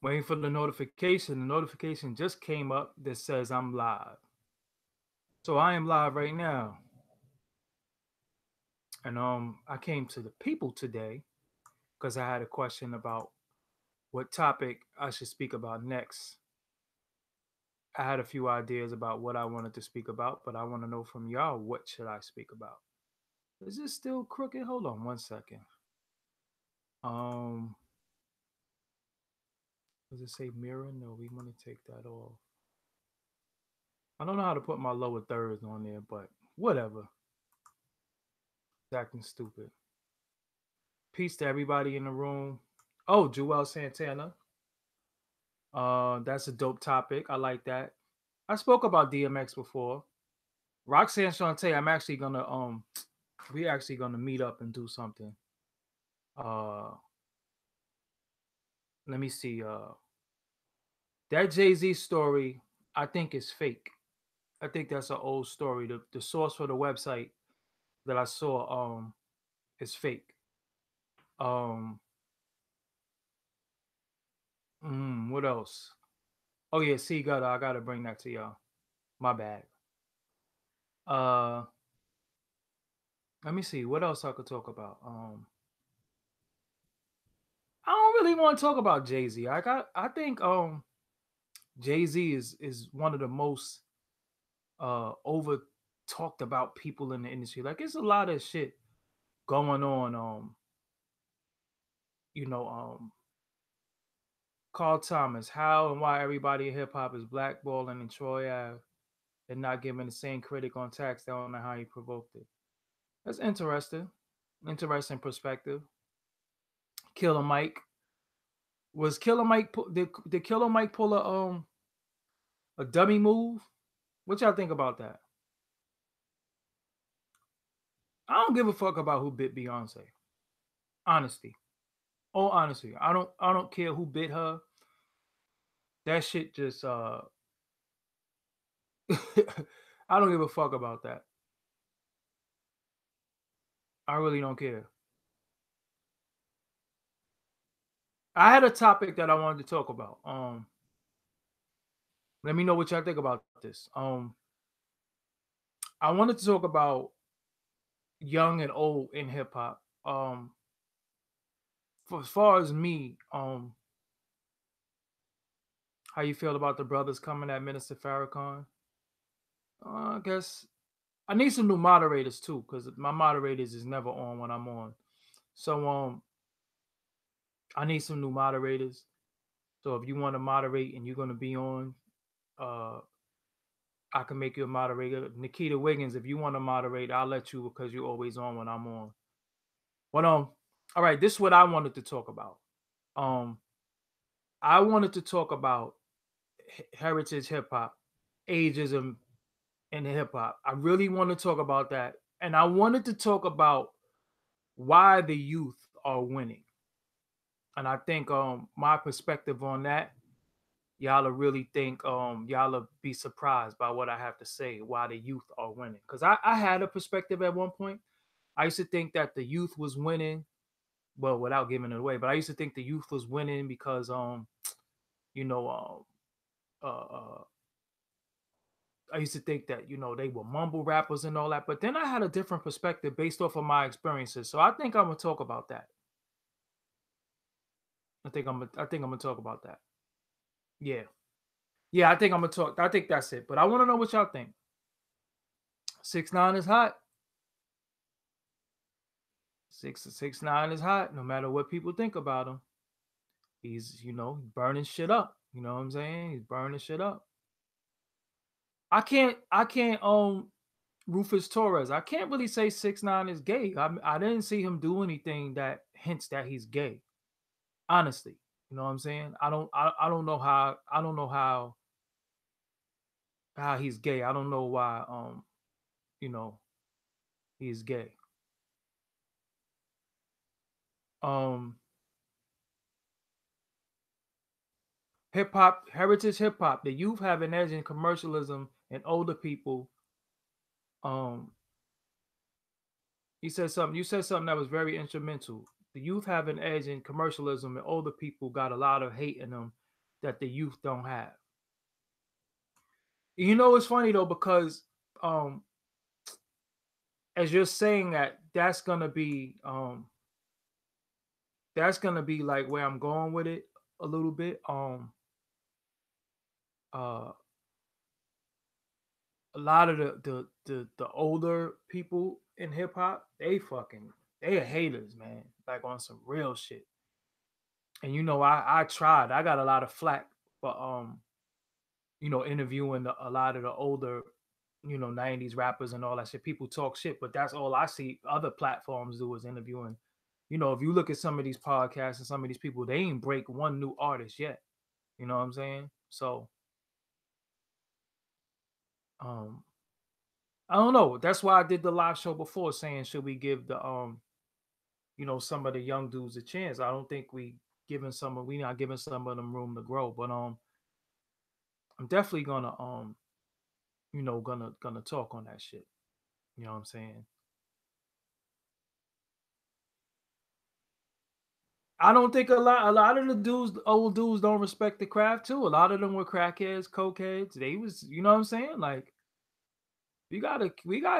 Waiting for the notification. The notification just came up that says I'm live. So I am live right now. And I came to the people today because I had a question about what topic I should speak about next. I had a few ideas about what I wanted to speak about, but I want to know from y'all, what should I speak about? Is this still crooked? Hold on one second. Um does it say mirror? No, we want to take that off. I don't know how to put my lower thirds on there, but whatever. It's acting stupid. Peace to everybody in the room. Oh, Joel Santana. That's a dope topic. I like that. I spoke about DMX before. Roxanne Shante, I'm actually gonna we actually gonna meet up and do something. Uh Let me see. That Jay-Z story, I think is fake. I think that's an old story. The source for the website that I saw is fake. Um what else? Oh yeah, see, I gotta bring that to y'all. My bad. Uh Let me see what else I could talk about. I don't really want to talk about Jay Z. I think Jay Z is one of the most over talked about people in the industry. Like it's a lot of shit going on. You know Carl Thomas, how and why everybody in hip hop is blackballing in Troy Ave and not giving the same critic on tax. They don't know how he provoked it. That's interesting. Interesting perspective. Killer Mike. Was Killer Mike did Killer Mike pull a dummy move? What y'all think about that? I don't give a fuck about who bit Beyonce. Honesty. Oh, honestly, I don't care who bit her. That shit just I don't give a fuck about that. I really don't care. I had a topic that I wanted to talk about. Let me know what y'all think about this. I wanted to talk about young and old in hip hop. For as far as me, how you feel about the brothers coming at Minister Farrakhan? I guess I need some new moderators too, because my moderators is never on when I'm on. So I need some new moderators. So if you want to moderate and you're gonna be on, uh I can make you a moderator. Nikita Wiggins, if you want to moderate, I'll let you because you're always on when I'm on. But all right, this is what I wanted to talk about. Um, I wanted to talk about heritage hip hop, ageism in hip hop. I really want to talk about that, and I wanted to talk about why the youth are winning. And I think my perspective on that, y'all will really think y'all will be surprised by what I have to say why the youth are winning. Because I had a perspective at one point. I used to think that the youth was winning, well, without giving it away, but I used to think the youth was winning because you know, I used to think that they were mumble rappers and all that. But then I had a different perspective based off of my experiences. So I think I'm gonna talk about that. I think I'm gonna talk about that. Yeah. Yeah, I think I'm gonna talk. I think that's it. But I want to know what y'all think. 6ix9ine is hot. 6ix9ine is hot. No matter what people think about him, he's burning shit up. You know what I'm saying? He's burning shit up. I can't Rufus Torres. I can't really say 6ix9ine is gay. I didn't see him do anything that hints that he's gay. Honestly, you know what I'm saying? I don't know how he's gay. I don't know why you know he's gay. Um heritage hip hop. The youth have an edge in commercialism and older people. Um you said something that was very instrumental. The youth have an edge in commercialism and older people got a lot of hate in them that the youth don't have. You know, it's funny though because um, as you're saying that, that's gonna be like where I'm going with it a little bit. Uh, a lot of the older people in hip hop, they are haters, man. Like on some real shit. And you know, I tried. I got a lot of flack for interviewing a lot of the older, 90s rappers and all that shit. People talk shit, but that's all I see other platforms do is interviewing. You know, if you look at some of these podcasts and some of these people, they ain't break one new artist yet. You know what I'm saying? So um I don't know. That's why I did the live show before saying should we give the some of the young dudes a chance. I don't think we not giving some of them room to grow, but I'm definitely gonna gonna talk on that shit. You know what I'm saying? I don't think a lot of the dudes, the old dudes don't respect the craft too. A lot of them were crackheads, cokeheads. They was, you know what I'm saying? Like we gotta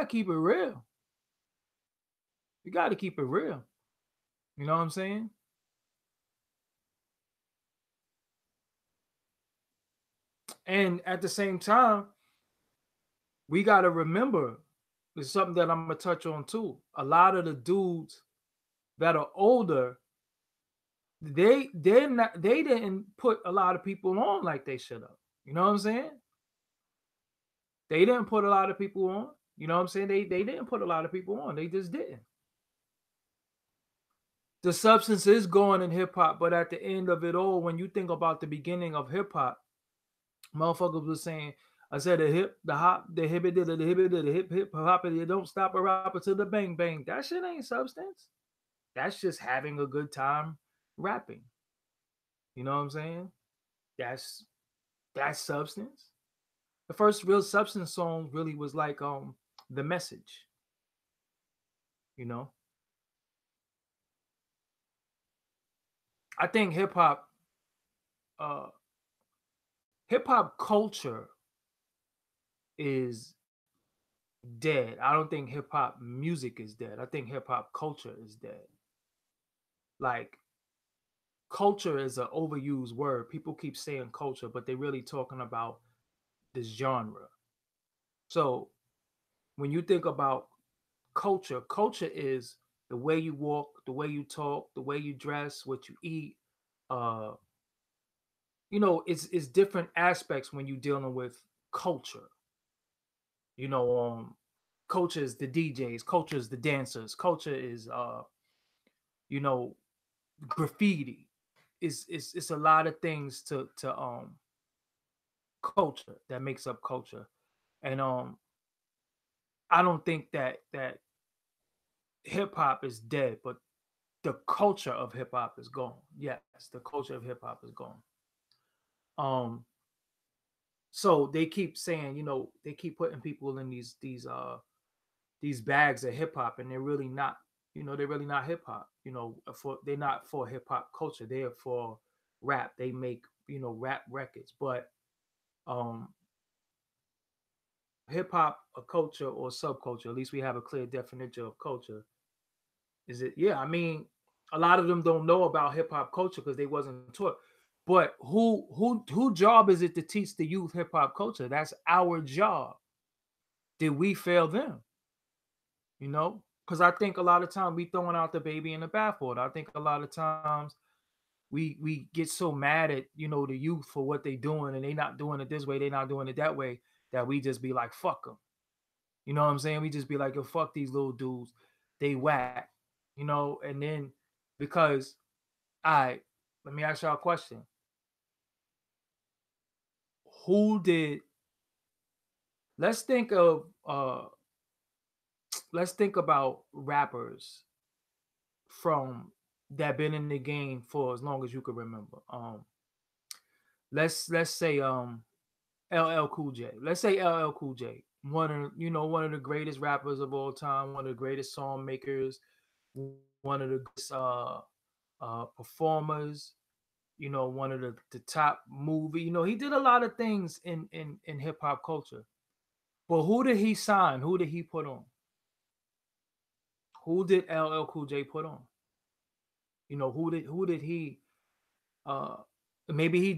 keep it real. We gotta keep it real. You know what I'm saying? And at the same time, we gotta remember there's something that I'm gonna touch on too. A lot of the dudes that are older, they didn't put a lot of people on like they should have. You know what I'm saying? They didn't put a lot of people on. You know what I'm saying? They didn't put a lot of people on. They just didn't. The substance is going in hip hop, but at the end of it all, when you think about the beginning of hip hop, motherfuckers was saying, I said the hip, the hop, the hip it did, the hip it did, the hip hop it, don't stop a rapper to the bang bang. That shit ain't substance. That's just having a good time rapping. You know what I'm saying? That's that's substance. The first real substance song really was like the message, you know. I think uh hip hop culture is dead. I don't think hip hop music is dead. I think hip hop culture is dead. Like culture is an overused word. People keep saying culture, but they're really talking about this genre. So when you think about culture, culture is the way you walk, the way you talk, the way you dress, what you eat. Uh, it's different aspects when you're dealing with culture. You know, culture is the DJs, culture is the dancers, culture is you know, graffiti. It's a lot of things to culture that makes up culture. And I don't think that hip hop is dead, but the culture of hip hop is gone. Yes, the culture of hip hop is gone. Um, so they keep saying, they keep putting people in these bags of hip hop, and they're really not. They're really not hip hop. They're not for hip hop culture. They're for rap. They make rap records, but um, hip hop, a culture or subculture. At least we have a clear definition of culture. Is it? Yeah, I mean, a lot of them don't know about hip hop culture because they wasn't taught. But who job is it to teach the youth hip hop culture? That's our job. Did we fail them? Because I think a lot of times we throwing out the baby in the bathwater. I think a lot of times we get so mad at the youth for what they doing, and they not doing it this way, they not doing it that way, that we just be like fuck them. You know what I'm saying? We just be like, yo, fuck these little dudes, they whack. And then because I let me ask y'all a question. Who did let's think of let's think about rappers from that been in the game for as long as you can remember. Let's say LL Cool J. Let's say LL Cool J. One of the greatest rappers of all time, one of the greatest song makers, one of the performers. one of the top movie. He did a lot of things in hip hop culture. But who did he sign? Who did he put on? Who did LL Cool J put on? Who did he uh maybe he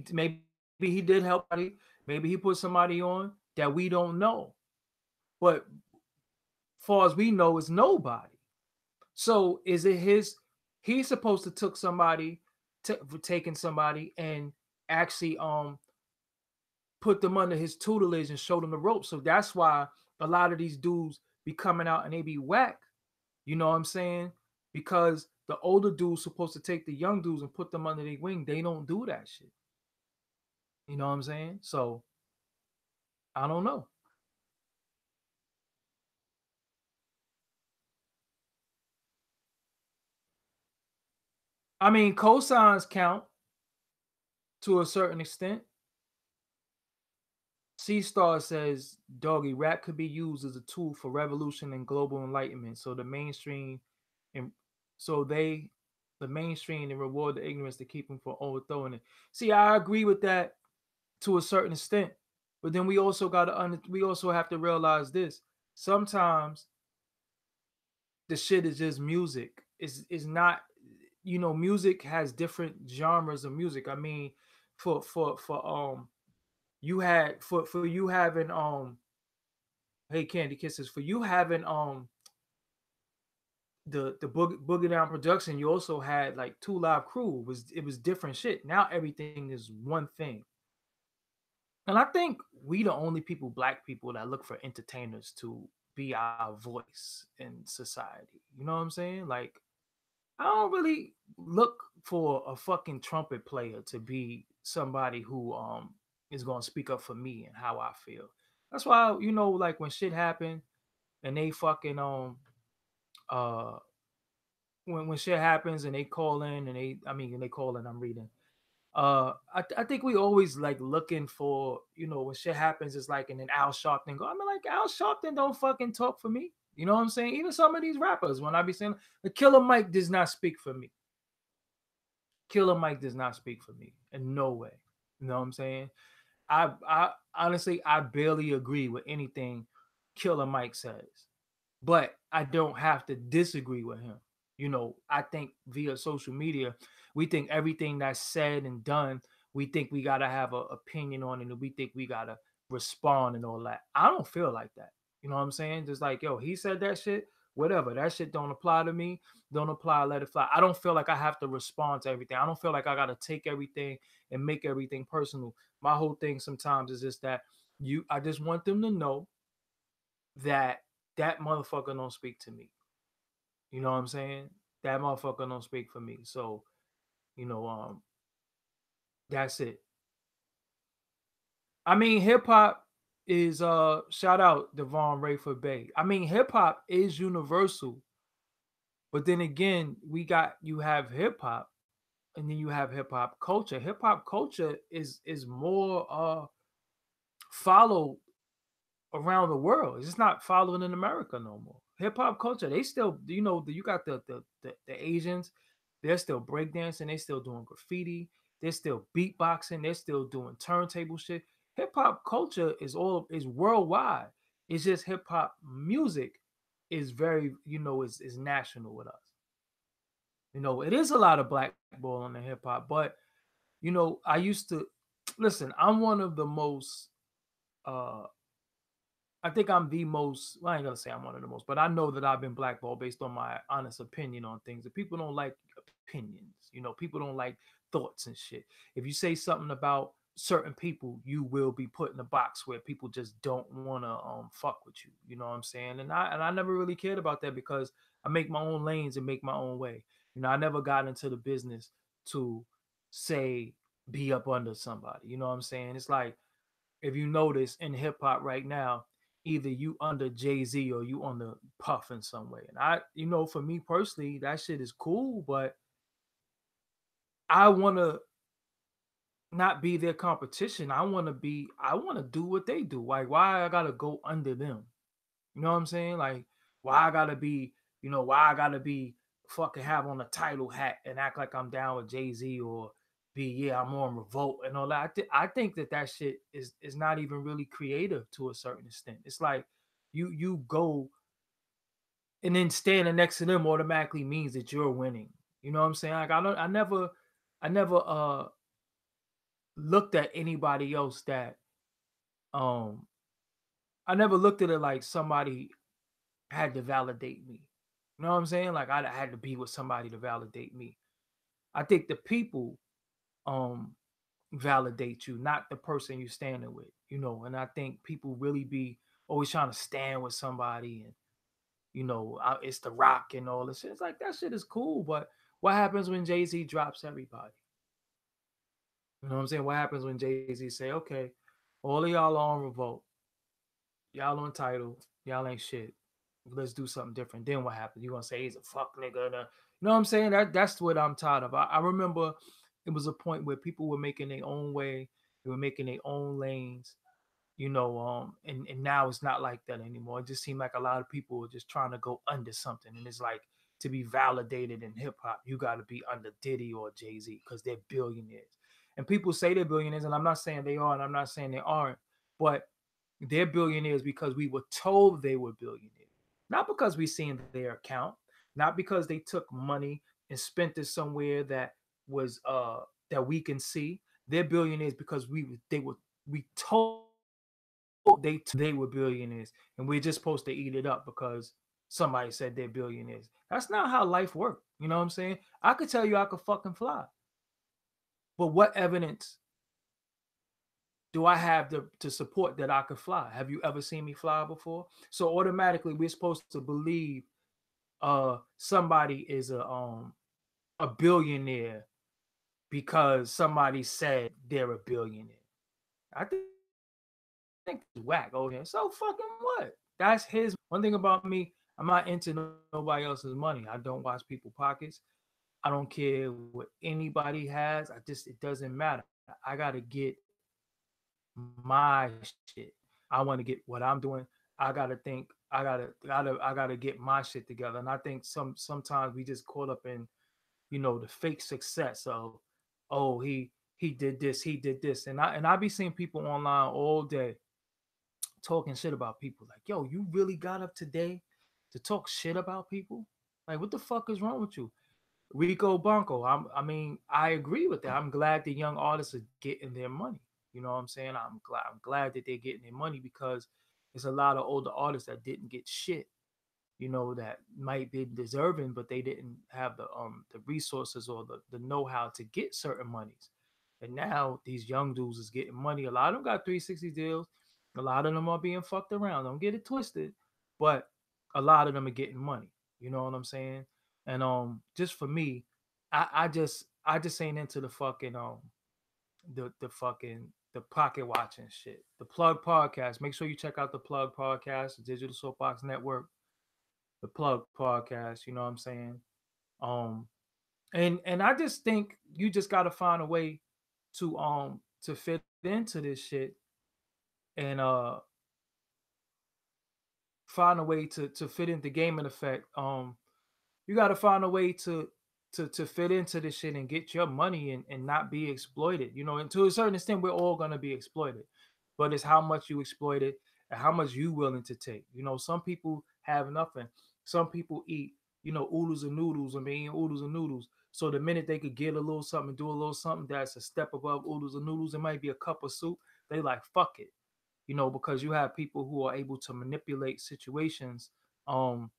did help somebody, maybe he put somebody on that we don't know. But far as we know, it's nobody. So is it his he's supposed to took somebody for taking somebody and actually put them under his tutelage and show them the ropes. So that's why a lot of these dudes be coming out and they be whack. You know what I'm saying? Because the older dudes supposed to take the young dudes and put them under their wing. They don't do that shit. You know what I'm saying? So I don't know. I mean, cosigns count to a certain extent. C Star says, Doggy, rap could be used as a tool for revolution and global enlightenment. So and so they, the mainstream, and reward the ignorance to keep them from overthrowing it. See, I agree with that to a certain extent, but then we also have to realize this. Sometimes the shit is just music. It's not, music has different genres of music. I mean, for you had for you having Hey Candy Kisses, for you having the Boogie Down production, you also had like Two Live Crew. It was different shit. Now everything is one thing. And I think we the only people, black people, that look for entertainers to be our voice in society. You know what I'm saying? Like, I don't really look for a fucking trumpet player to be somebody who is gonna speak up for me and how I feel. That's why, like when shit happened and they fucking uh when shit happens and they call in and they call in, I'm reading. I think we always like looking for, when shit happens, it's like, and then Al Sharpton go. I mean, like, Al Sharpton don't fucking talk for me. You know what I'm saying? Even some of these rappers, when I be saying the Killer Mike does not speak for me. Killer Mike does not speak for me in no way. You know what I'm saying? I honestly, I barely agree with anything Killer Mike says, but I don't have to disagree with him. I think via social media, we think everything that's said and done, we think we gotta have an opinion on it, and we think we gotta respond and all that. I don't feel like that. You know what I'm saying? Just like, yo, he said that shit, whatever. That shit don't apply to me. Don't apply, let it fly. I don't feel like I have to respond to everything. I don't feel like I gotta take everything and make everything personal. My whole thing sometimes is just that I just want them to know that that motherfucker don't speak to me. You know what I'm saying? That motherfucker don't speak for me. So, you know, um, that's it. I mean, hip hop is shout out Devon Rayford Bay. I mean, hip hop is universal, but then again, you have hip hop and then you have hip hop culture. Hip hop culture is more followed around the world. It's not following in America no more. Hip hop culture, they still, you got the Asians, they're still breakdancing, they still doing graffiti, they're still beatboxing, they're still doing turntable shit. Hip hop culture is worldwide. It's just hip hop music is very, is national with us. It is a lot of blackball on the hip hop, but I used to listen. I'm one of the most uh I think I'm the most. Well, I ain't gonna say I'm one of the most, but I know that I've been blackballed based on my honest opinion on things. That people don't like opinions. People don't like thoughts and shit. If you say something about certain people, you will be put in a box where people just don't want to fuck with you. You know what I'm saying? And I never really cared about that because I make my own lanes and make my own way. I never got into the business to say be up under somebody. You know what I'm saying? It's like if you notice in hip hop right now, either you under Jay-Z or you under Puff in some way. And for me personally, that shit is cool, but I want to not be their competition. I want to do what they do. Like, why I got to go under them? You know what I'm saying? Like, why I got to why I got to be fucking have on a title hat and act like I'm down with Jay-Z or be, yeah, I'm on revolt and all that. I think that that shit is not even really creative to a certain extent. It's like you go and then standing next to them automatically means that you're winning. You know what I'm saying? Like I never looked at anybody else that um I never looked at it like somebody had to validate me. You know what I'm saying? Like I had to be with somebody to validate me. I think the people um validate you, not the person you're standing with, you know. And I think people really be always trying to stand with somebody, and it's the rock and all this shit. It's like that shit is cool, but what happens when Jay-Z drops everybody? You know what I'm saying? What happens when Jay-Z say, okay, all of y'all are on revolt, y'all on title, y'all ain't shit. Let's do something different. Then what happens? You gonna say he's a fuck nigga? You know what I'm saying? That's what I'm tired of. I remember it was a point where people were making their own way, they were making their own lanes, and now it's not like that anymore. It just seemed like a lot of people were just trying to go under something, and it's like to be validated in hip hop, you got to be under Diddy or Jay-Z because they're billionaires. And people say they're billionaires, and I'm not saying they are, and I'm not saying they aren't, but they're billionaires because we were told they were billionaires, not because we seen their account, not because they took money and spent it somewhere was that we can see. They're billionaires because we told they were billionaires, and we're just supposed to eat it up because somebody said they're billionaires. That's not how life works. You know what I'm saying? I could tell you I could fucking fly, but what evidence do I have to support that I could fly? Have you ever seen me fly before? So automatically we're supposed to believe somebody is a billionaire because somebody said they're a billionaire. I think it's whack over here. So fucking what? That's his. One thing about me, I'm not into nobody else's money. I don't watch people pockets. I don't care what anybody has. It doesn't matter. I gotta get my shit. I want to get what I'm doing. I gotta think. I gotta get my shit together. And I think sometimes we just caught up in the fake success of, oh, he did this, he did this, and I be seeing people online all day talking shit about people. Like, yo, you really got up today to talk shit about people? Like, what the fuck is wrong with you? Rico Banco. I mean, I agree with that. I'm glad the young artists are getting their money. You know what I'm saying? I'm glad that they're getting their money because there's a lot of older artists that didn't get shit, that might be deserving, but they didn't have the resources or the know-how to get certain monies. And now these young dudes is getting money. A lot of them got 360 deals. A lot of them are being fucked around. Don't get it twisted, but a lot of them are getting money. You know what I'm saying? And just for me, I just ain't into the pocket watching shit. The Plug Podcast. Make sure you check out the Plug Podcast, the Digital Soapbox Network, the Plug Podcast. You know what I'm saying? Um, and I just think you just got to find a way to fit into this shit, and find a way to fit into gaming effect. You got to find a way to fit into this shit and get your money and not be exploited. And to a certain extent, we're all gonna be exploited, but it's how much you exploit it and how much you willing to take. Some people have nothing. Some people eat, oodles and noodles and being oodles and noodles. So the minute they could get a little something, do a little something that's a step above oodles and noodles, it might be a cup of soup. They like fuck it, because you have people who are able to manipulate situations. Um,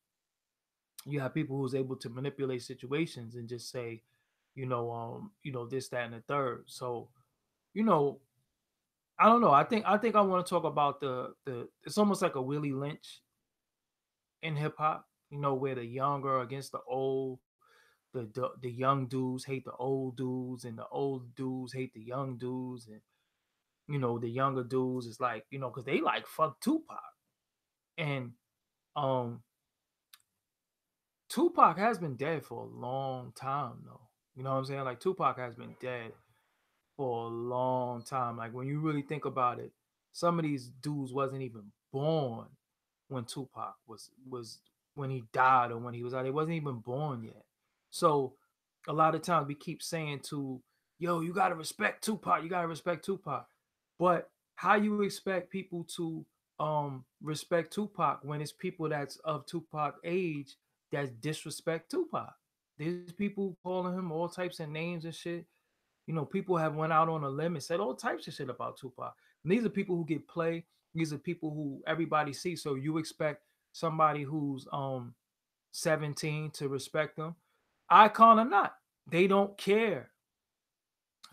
you have people who's able to manipulate situations and just say, this, that, and the third. So, you know, I don't know. I think I want to talk about the. It's almost like a Willie Lynch in hip hop. Where the younger against the old, the young dudes hate the old dudes, and the old dudes hate the young dudes, and the younger dudes is like, because they like fuck Tupac, and um Tupac has been dead for a long time, though. You know what I'm saying? Like Tupac has been dead for a long time. Like when you really think about it, some of these dudes wasn't even born when Tupac was when he died or when he was out. They wasn't even born yet. So a lot of times we keep saying to yo, you gotta respect Tupac. You gotta respect Tupac. But how you expect people to respect Tupac when it's people that's of Tupac age that disrespect Tupac? There's people calling him all types of names and shit. People have went out on a limb and said all types of shit about Tupac. And these are people who get play. These are people who everybody sees. So you expect somebody who's 17 to respect them. Icon or not, they don't care.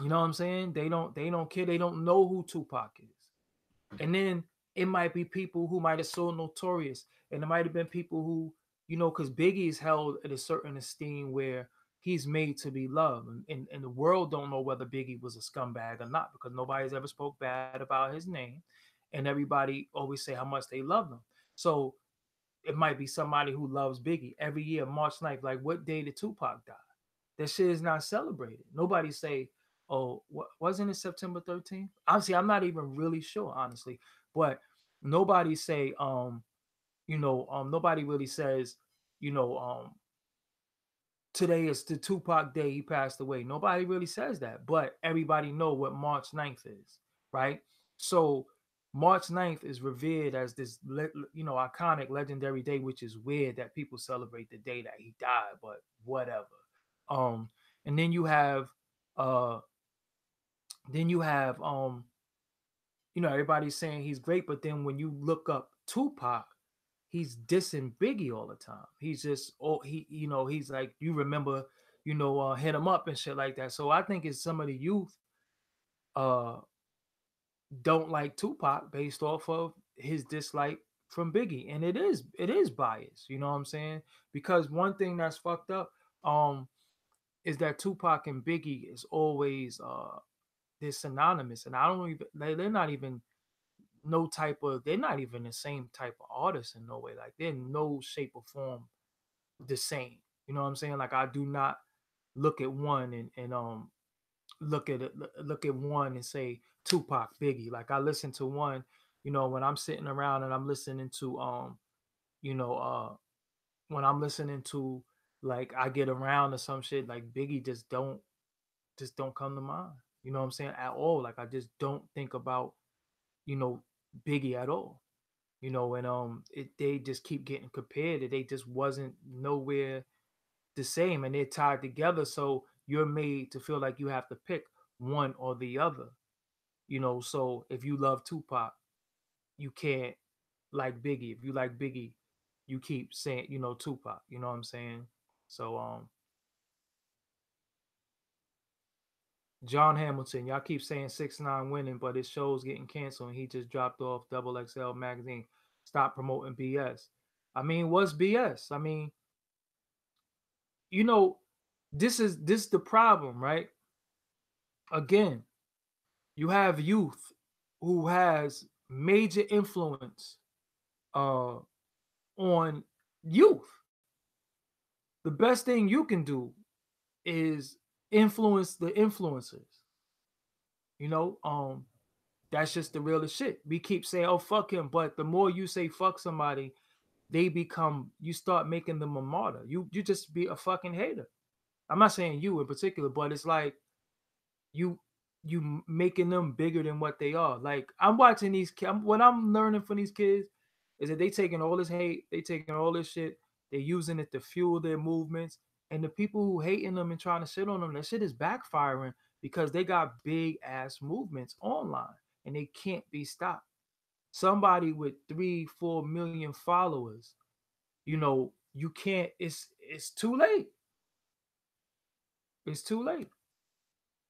You know what I'm saying? They don't care. They don't know who Tupac is. And then it might be people who might have so notorious. And it might have been people who, because Biggie is held at a certain esteem where he's made to be loved. And the world don't know whether Biggie was a scumbag or not because nobody's ever spoke bad about his name. And everybody always say how much they love him. So it might be somebody who loves Biggie. Every year, March 9th, like what day did Tupac die? That shit is not celebrated. Nobody say, oh, wasn't it September 13th? Honestly, I'm not even really sure, honestly. But nobody say, nobody really says, you know, today is the Tupac day he passed away. Nobody really says that, but everybody know what March 9th is, right? So March 9th is revered as this, iconic, legendary day, which is weird that people celebrate the day that he died, but whatever. Um, and uh, then you have, everybody's saying he's great, but then when you look up Tupac, he's dissing Biggie all the time. He's just, he's like, you remember, hit him up and shit like that. So I think it's some of the youth uh don't like Tupac based off of his dislike from Biggie. And it is biased, you know what I'm saying? Because one thing that's fucked up is that Tupac and Biggie is always they're synonymous. And I don't even they're not even they're not even the same type of artist in no way. Like they're in no shape or form the same. You know what I'm saying? Like I do not look at one and look at it look at one and say Tupac, Biggie. Like I listen to one, when I'm sitting around and I'm listening to you know, when I'm listening to like I get around or some shit, like Biggie just don't come to mind. You know what I'm saying? At all. Like I just don't think about, you know, Biggie at all. And they just keep getting compared. They just wasn't nowhere the same, and they're tied together. So you're made to feel like you have to pick one or the other. So if you love Tupac, you can't like Biggie. If you like Biggie, you keep saying, Tupac. You know what I'm saying? So John Hamilton, y'all keep saying 6ix9ine winning, but his show's getting canceled and he just dropped off Double XL magazine. Stop promoting BS. I mean, what's BS? I mean, you know, this is the problem, right? Again, you have youth who has major influence uh on youth. The best thing you can do is influence the influencers. You know, that's just the realest shit. We keep saying, "Oh fuck him," but the more you say "fuck" somebody, you start making them a martyr. You just be a fucking hater. I'm not saying you in particular, but it's like you you making them bigger than what they are. Like I'm watching what I'm learning from these kids is that they taking all this hate, they taking all this shit, they're using it to fuel their movements. And the people who hating them and trying to shit on them, that shit is backfiring because they got big ass movements online and they can't be stopped. Somebody with 3-4 million followers, you can't. It's too late. It's too late.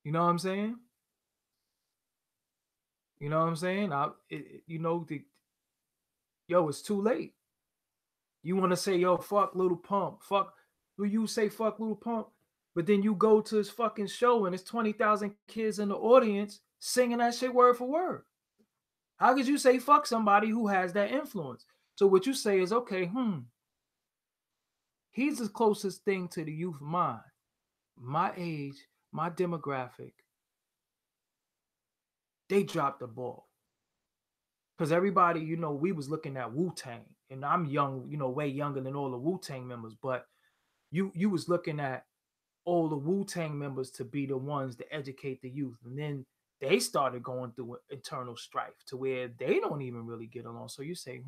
You know what I'm saying? You know what I'm saying? Yo, it's too late. You want to say, yo, fuck Little Pump, fuck. Will you say fuck Little Pump? But then you go to his fucking show and it's 20,000 kids in the audience singing that shit word for word. How could you say fuck somebody who has that influence? So what you say is, okay, he's the closest thing to the youth mind. My age, my demographic, they dropped the ball. Because everybody, we was looking at Wu-Tang. And I'm young, way younger than all the Wu-Tang members. But you was looking at all the Wu-Tang members to be the ones to educate the youth. And then they started going through internal strife to where they don't even really get along. So you say,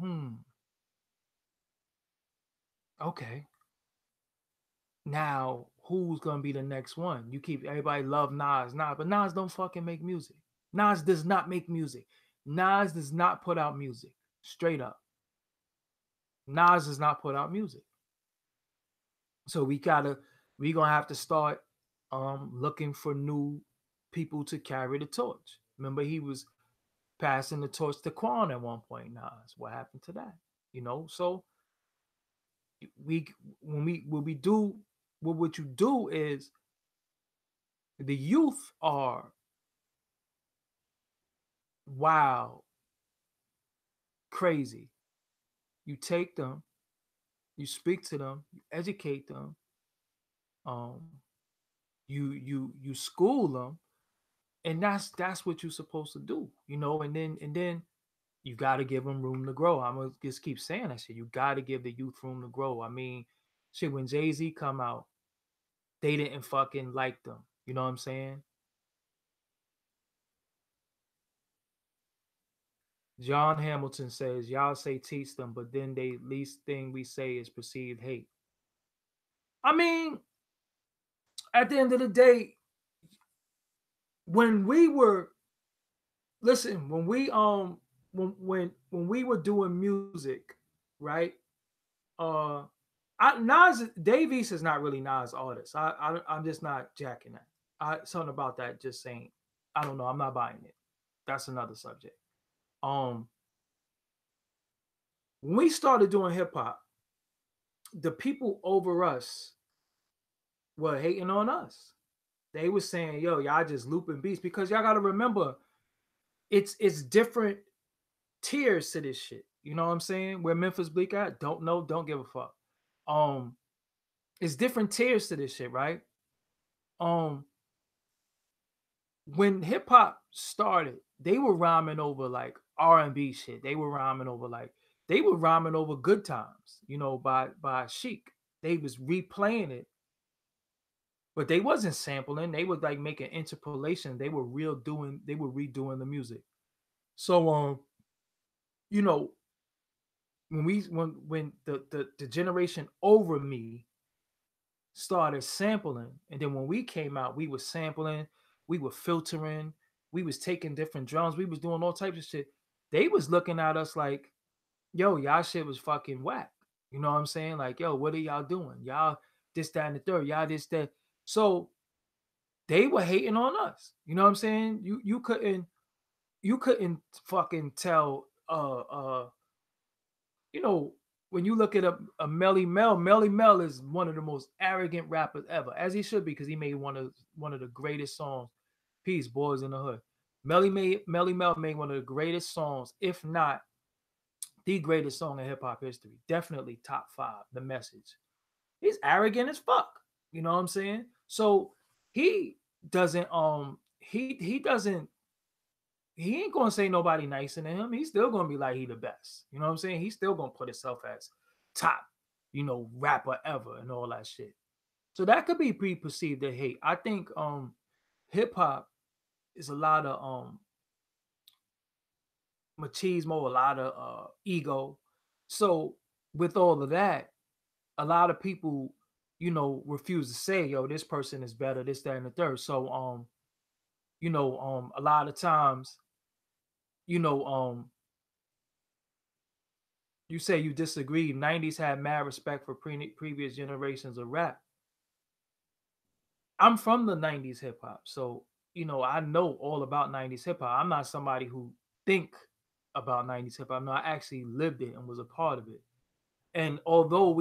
okay. Now who's gonna be the next one? You keep everybody love Nas, but Nas don't fucking make music. Nas does not make music. Nas does not put out music. Straight up. Nas does not put out music. So we gonna have to start looking for new people to carry the torch. Remember, he was passing the torch to Quan at one point. Nas, what happened to that? So we when we do what you do is the youth are wild, crazy. You take them, you speak to them, you educate them, um, you school them, and that's what you're supposed to do, and then you got to give them room to grow. I'm gonna just keep saying that shit. You got to give the youth room to grow. I mean, shit. When Jay-Z come out, they didn't fucking like them. You know what I'm saying? John Hamilton says, y'all say teach them, but then they least thing we say is perceived hate. I mean, at the end of the day, when we were listen, when we when we were doing music, right? Nas Davies is not really Nas artist. I'm just not jacking that. Something about that just saying, I don't know. I'm not buying it. That's another subject. Um, when we started doing hip hop, the people over us were hating on us. They were saying, "Yo, y'all just looping beats," because y'all got to remember, it's different tiers to this shit. You know what I'm saying? Where Memphis Bleak at? Don't know, don't give a fuck. Um, it's different tiers to this shit, right? Um, when hip hop started, they were rhyming over like R&B shit. They were rhyming over Good Times, by Chic. They was replaying it, but they wasn't sampling. They were like making interpolation. They were redoing the music. So you know, when the generation over me started sampling, and then when we came out, we were sampling, we were filtering, we was taking different drums, we was doing all types of shit. They was looking at us like, yo, y'all shit was fucking whack. You know what I'm saying? Like, yo, what are y'all doing? Y'all this, that, and the third. Y'all this, that. So they were hating on us. You know what I'm saying? You couldn't fucking tell you know, when you look at a Melly Mel is one of the most arrogant rappers ever, as he should be, because he made one of the greatest songs. Peace, Boys in the Hood. Melly Mel made one of the greatest songs, if not the greatest song in hip hop history. Definitely top five. The Message. He's arrogant as fuck. You know what I'm saying? So he doesn't he doesn't he ain't gonna say nobody nicer than him. He's still gonna be like he the best. You know what I'm saying? He's still gonna put himself as top, rapper ever and all that shit. So that could be pre-perceived as hate. I think hip hop is a lot of machismo, a lot of ego. So with all of that, a lot of people, refuse to say, yo, this person is better, this, that, and the third. So a lot of times, you know, you say you disagree. 90s had mad respect for previous generations of rap. I'm from the 90s hip hop. So, I know all about 90s hip hop. I'm not somebody who think about 90s hip hop. No, I actually lived it and was a part of it. And although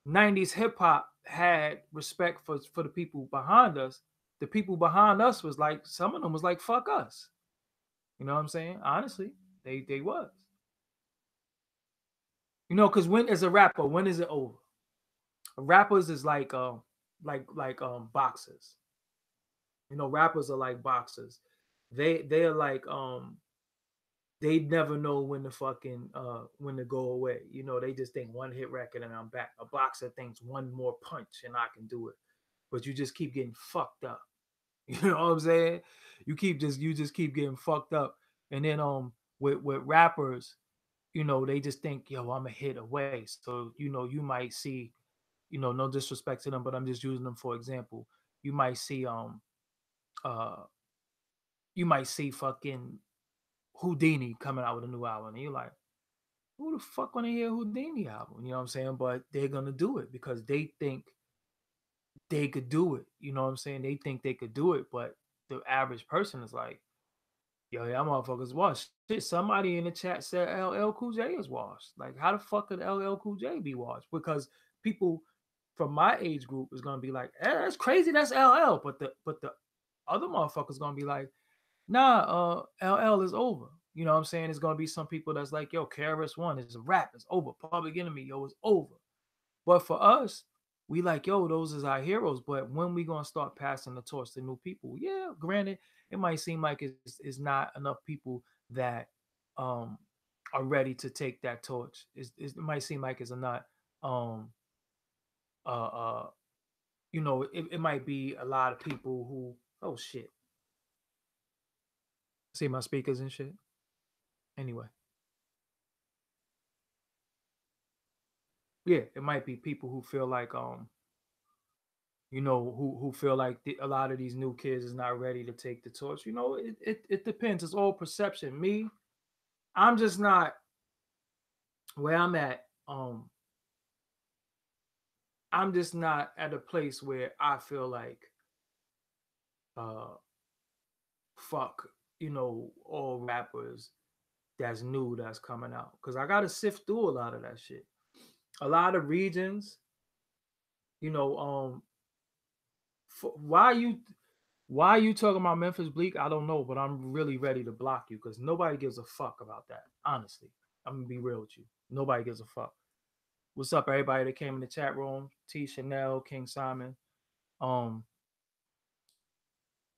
90s hip hop had respect for the people behind us, the people behind us was like, some of them was like, fuck us. You know what I'm saying? Honestly, they was. Because when as a rapper, when is it over? Rappers is like boxers. Rappers are like boxers. They're like they never know when to fucking when to go away. You know, they just think one hit record and I'm back. A boxer thinks one more punch and I can do it. But you just keep getting fucked up. You know what I'm saying? You just keep getting fucked up. And then with rappers, you know, they just think, yo, I'm a hit away. So, you know, you might see, you know, no disrespect to them, but I'm just using them for example. You might see uh you might see fucking Houdini coming out with a new album, and you're like, who the fuck wanna hear Houdini album? You know what I'm saying? But they're gonna do it because they think they could do it. You know what I'm saying? They think they could do it, but the average person is like, yo, y'all motherfuckers washed. Shit, somebody in the chat said LL Cool J is washed. Like, how the fuck could LL Cool J be washed? Because people from my age group is gonna be like, that's crazy, that's LL. But the other motherfuckers gonna be like, nah, LL is over. You know what I'm saying? It's gonna be some people that's like, yo, KRS One is a rap, it's over. Public Enemy, yo, it's over. But for us, we like, yo, those is our heroes. But when we gonna start passing the torch to new people? Yeah, granted, it might seem like it's not enough people that um are ready to take that torch. It might seem like it's not um uh uh you know, it might be a lot of people who, oh shit. See my speakers and shit. Anyway. Yeah, it might be people who feel like you know, who feel like a lot of these new kids is not ready to take the torch. You know, it depends. It's all perception. Me, I'm just not where I'm at. I'm just not at a place where I feel like uh fuck, you know, all rappers that's new that's coming out. Cause I gotta sift through a lot of that shit. A lot of regions, you know, why you talking about Memphis Bleak? I don't know, but I'm really ready to block you because nobody gives a fuck about that. Honestly, I'm gonna be real with you. Nobody gives a fuck. What's up, everybody that came in the chat room? T Chanel, King Simon. Um,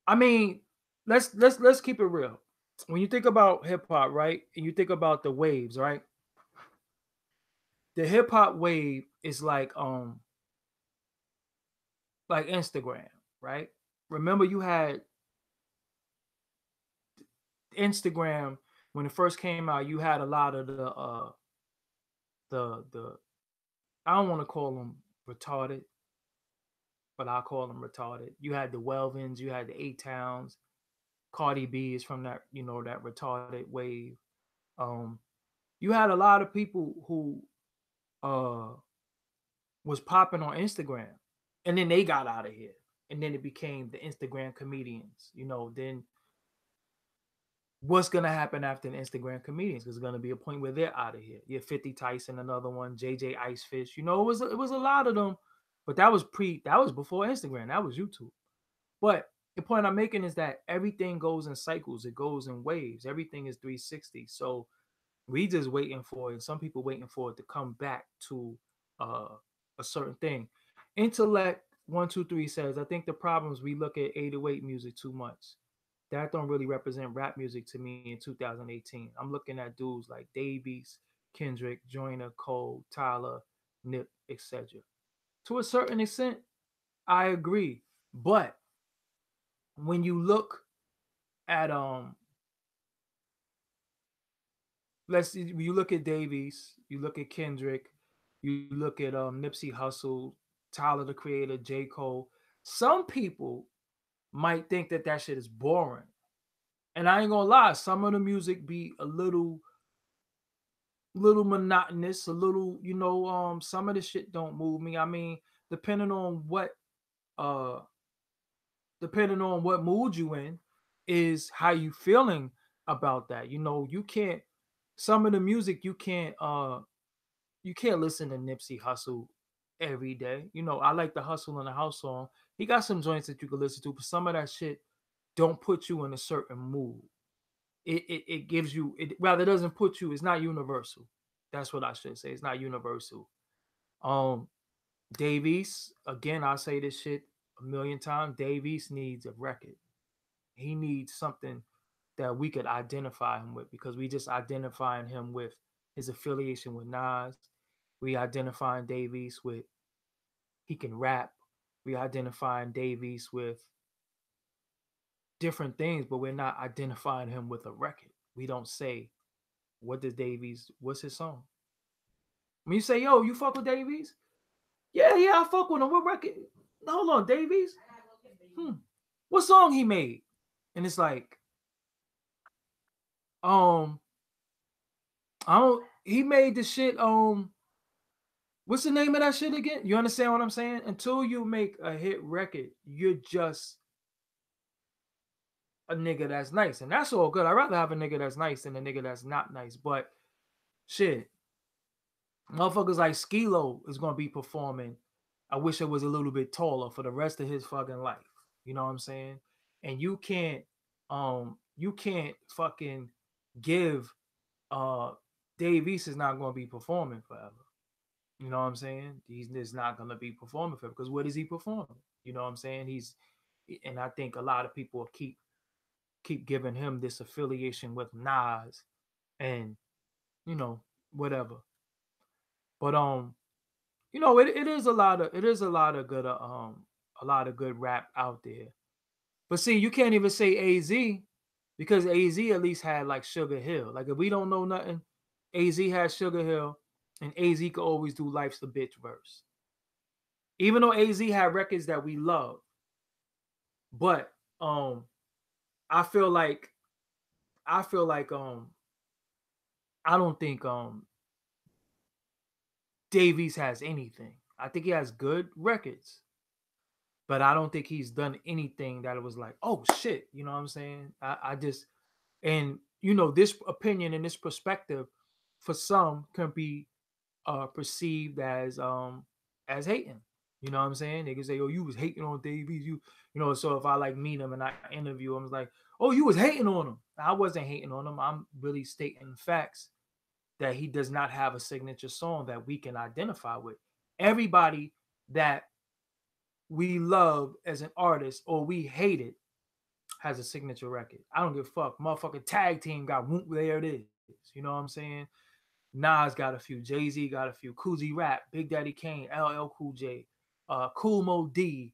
I mean, let's keep it real. When you think about hip hop, right, and you think about the waves, right? The hip hop wave is like Instagram, right? Remember, you had Instagram when it first came out. You had a lot of the I don't want to call them retarded, but I call them retarded. You had the Welvins, you had the Eight Towns. Cardi B is from that, you know, that retarded wave. Um, you had a lot of people who uh was popping on Instagram, and then they got out of here, and then it became the Instagram comedians. You know, then what's gonna happen after the Instagram comedians? Because it's gonna be a point where they're out of here. You have 50 Tyson, another one, JJ Icefish. You know, it was a lot of them, but that was before Instagram. That was YouTube. But the point I'm making is that everything goes in cycles. It goes in waves. Everything is 360. So we just waiting for it. And some people waiting for it to come back to uh, a certain thing. Intellect 123 says, I think the problem is we look at 808 music too much. That don't really represent rap music to me in 2018. I'm looking at dudes like Davies, Kendrick, Joyner, Cole, Tyler, Nip, etc. To a certain extent, I agree. But when you look at you look at Davies, you look at Kendrick, you look at Nipsey Hussle, Tyler the Creator, J. Cole. Some people might think that that shit is boring. And I ain't gonna lie, some of the music be a little monotonous, a little, you know, some of the shit don't move me. I mean, depending on what uh depending on what mood you in is how you feeling about that. You know, you can't some of the music you can't listen to Nipsey Hustle every day. You know, I like the Hustle in the House song. He got some joints that you can listen to, but some of that shit don't put you in a certain mood. It gives you it rather doesn't put you, it's not universal. That's what I should say. It's not universal. Um Davies, again, I'll say this shit a million times. Davies needs a record. He needs something. that we could identify him with, because we just identifying him with his affiliation with Nas. We identifying Davies with he can rap. We identifying Davies with different things, but we're not identifying him with a record. We don't say, what does Davies, what's his song? When you say, yo, you fuck with Davies? Yeah, yeah, I fuck with him. What record? No, hold on, Davies? What song he made? And it's like, I don't, he made the shit, what's the name of that shit again? You understand what I'm saying? Until you make a hit record, you're just a nigga that's nice. And that's all good. I'd rather have a nigga that's nice than a nigga that's not nice. But shit, motherfuckers like Skilo is gonna be performing. I wish it was a little bit taller for the rest of his fucking life. You know what I'm saying? And you can't fucking give Dave East is not gonna be performing forever. You know what I'm saying? He's just not gonna be performing forever, because what is he performing? You know what I'm saying? And I think a lot of people keep giving him this affiliation with Nas and you know whatever. But it is a lot of good rap out there. But see, you can't even say AZ, because AZ at least had like Sugar Hill. Like if we don't know nothing, AZ had Sugar Hill, and AZ could always do Life's the Bitch verse. Even though AZ had records that we love, but I feel like I feel like I don't think Davies has anything. I think he has good records, but I don't think he's done anything that it was like, oh shit, you know what I'm saying? I just, and this opinion and this perspective for some can be perceived as hating. You know what I'm saying? They can say, oh, you was hating on Davies. So if I like meet him and I interview him, it's like, oh, you was hating on him. I wasn't hating on him. I'm really stating facts that he does not have a signature song that we can identify with. Everybody that we love as an artist or we hate it has a signature record. I don't give a fuck. Motherfucking Tag Team got Whoop, there it is. You know what I'm saying? Nas got a few. Jay-Z got a few. Coogee Rap, Big Daddy Kane, LL Cool J, Cool Mo D,